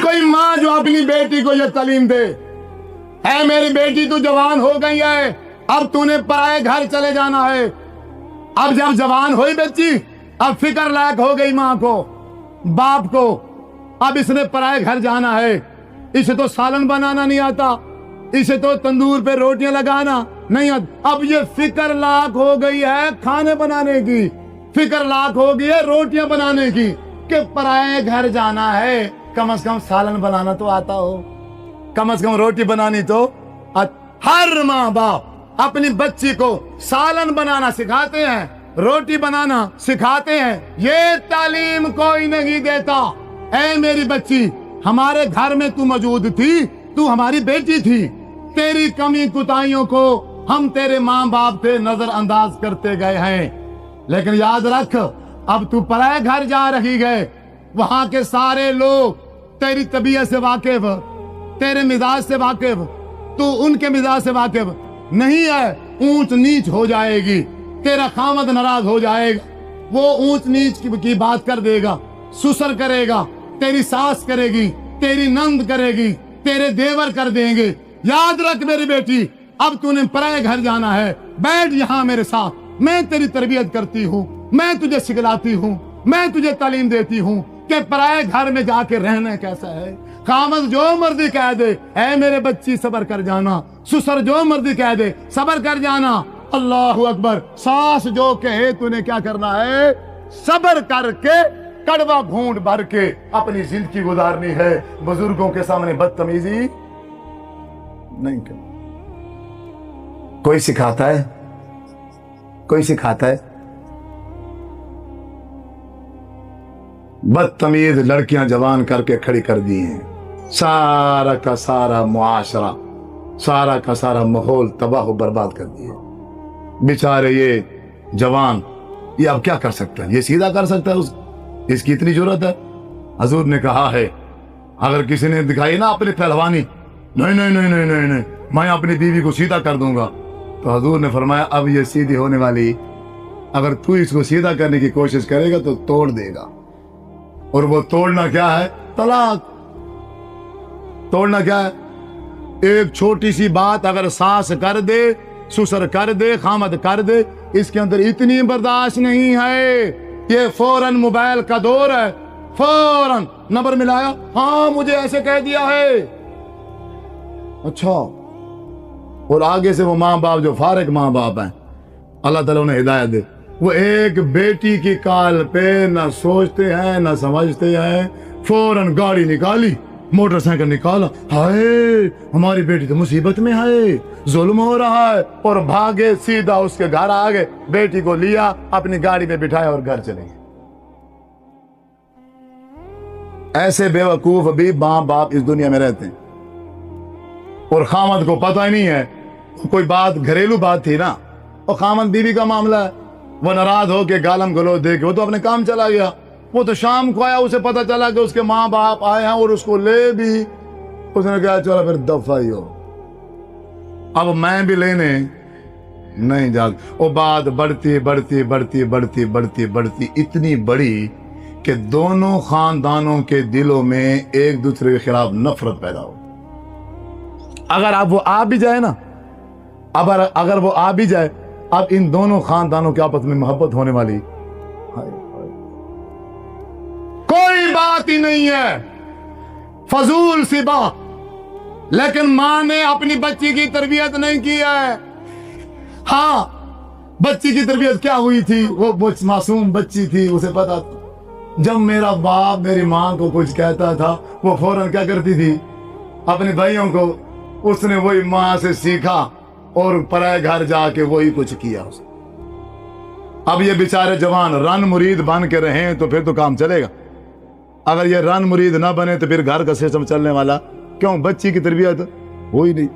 कोई माँ जो अपनी बेटी को ये तालीम दे, है मेरी बेटी तू जवान हो गई है, अब तूने पराए घर चले जाना है। अब जब जवान हुई बच्ची, अब फिक्र लायक हो गई माँ को, बाप को, अब इसने पराए घर जाना है। इसे तो सालन बनाना नहीं आता, इसे तो तंदूर पे रोटियां लगाना नहीं आता। अब ये फिक्र लाख हो गई है खाने बनाने की, फिक्र लाख हो गई है रोटियां बनाने की, कि पराए घर जाना है। कम से कम सालन बनाना तो आता हो, कम से कम रोटी बनानी तो। हर माँ बाप अपनी बच्ची को सालन बनाना सिखाते हैं, रोटी बनाना सिखाते हैं। ये तालीम कोई नहीं देता। ऐ मेरी बच्ची, हमारे घर में तू मौजूद थी, तू हमारी बेटी थी, तेरी कमी कुताइयों को हम तेरे माँ बाप से नजरअंदाज करते गए हैं। लेकिन याद रख, अब तू पराए घर जा रही है, वहां के सारे लोग तेरी तबीयत से वाकिफ, तेरे मिजाज से वाकिफ, तू उनके मिजाज से वाकिफ नहीं है। ऊंच नीच हो जाएगी, तेरा खामद नाराज हो जाएगा, वो ऊंच नीच की बात कर देगा, सुसर करेगा, तेरी सास करेगी, तेरी नंद करेगी, तेरे देवर कर देंगे। याद रख मेरी बेटी, अब तूने पराए घर जाना है, बैठ यहाँ मेरे साथ, मैं तेरी तरबियत करती हूँ, मैं तुझे सिखलाती हूँ, मैं तुझे तालीम देती हूँ कि पराए घर में जाके रहना कैसा है। खामद जो मर्जी कह दे, ऐ मेरे बच्ची सबर कर जाना, सुसर जो मर्जी कह दे सबर कर जाना। अल्लाह अकबर। सास जो कहे तूने क्या करना है, सबर करके कड़वा घूंट भर के अपनी जिंदगी गुजारनी है। बुजुर्गों के सामने बदतमीजी नहीं करनी। कोई सिखाता है, कोई सिखाता है? बदतमीज लड़कियां जवान करके खड़ी कर दी हैं। सारा का सारा मुआशरा, सारा का सारा माहौल तबाह बर्बाद कर दिए। बेचारे ये जवान, ये अब क्या कर सकता है? ये सीधा कर सकता है? इसकी इतनी जरूरत है? हजूर ने कहा है, अगर किसी ने दिखाई ना अपनी पहलवानी, नहीं नहीं नहीं नहीं नहीं नहीं मैं अपनी बीवी को सीधा कर दूंगा, तो हजूर ने फरमाया अब ये सीधी होने वाली, अगर तू इसको सीधा करने की कोशिश करेगा तो तोड़ देगा। और वो तोड़ना क्या है? तलाक। तोड़ना क्या है? एक छोटी सी बात अगर सास कर दे, सुसर कर दे, खामद कर दे, इसके अंदर इतनी बर्दाश्त नहीं है। ये फौरन मोबाइल का दौर है, फौरन नंबर मिलाया, हाँ मुझे ऐसे कह दिया है, अच्छा। और आगे से वो माँ बाप जो फारिग माँ बाप हैं, अल्लाह ताला उन्हें हिदायत दे, वो एक बेटी की काल पे न सोचते हैं न समझते हैं, फौरन गाड़ी निकाली, मोटरसाइकिल निकाला, हाय हमारी बेटी तो मुसीबत में है, जुल्म हो रहा है, और भागे सीधा उसके घर आ गए, बेटी को लिया, अपनी गाड़ी में बिठाया और घर चले गए। ऐसे बेवकूफ भी माँ बाप इस दुनिया में रहते हैं। और खामद को पता ही नहीं है, कोई बात घरेलू बात थी ना, और खामद बीवी का मामला है, वो नाराज हो के गालम गलोच दे के वो तो अपने काम चला गया। वो तो शाम को आया, उसे पता चला कि उसके माँ बाप आए हैं और उसको ले भी, उसने कहा चलो फिर दफा ही हो, अब मैं भी लेने नहीं जा। वो बात बढ़ती बढ़ती बढ़ती बढ़ती बढ़ती बढ़ती इतनी बड़ी कि दोनों खानदानों के दिलों में एक दूसरे के खिलाफ नफरत पैदा हो। अगर अब वो आ भी जाए ना, अगर वो आ भी जाए, अब इन दोनों खानदानों के आपस में मोहब्बत होने वाली कोई बात ही नहीं है, फजूल सी बात। लेकिन मां ने अपनी बच्ची की तरबियत नहीं की है। हाँ, बच्ची की तरबियत क्या हुई थी, वो मासूम बच्ची थी, उसे पता था जब मेरा बाप मेरी मां को कुछ कहता था, वो फौरन क्या करती थी, अपने भाइयों को, उसने वही मां से सीखा और पराए घर जाके वही कुछ किया उसने। अब ये बेचारे जवान रन मुरीद बन के रहे तो फिर तो काम चलेगा। अगर ये रन मुरीद ना बने तो फिर घर का सिस्टम चलने वाला क्यों? बच्ची की तरबियत हुई नहीं।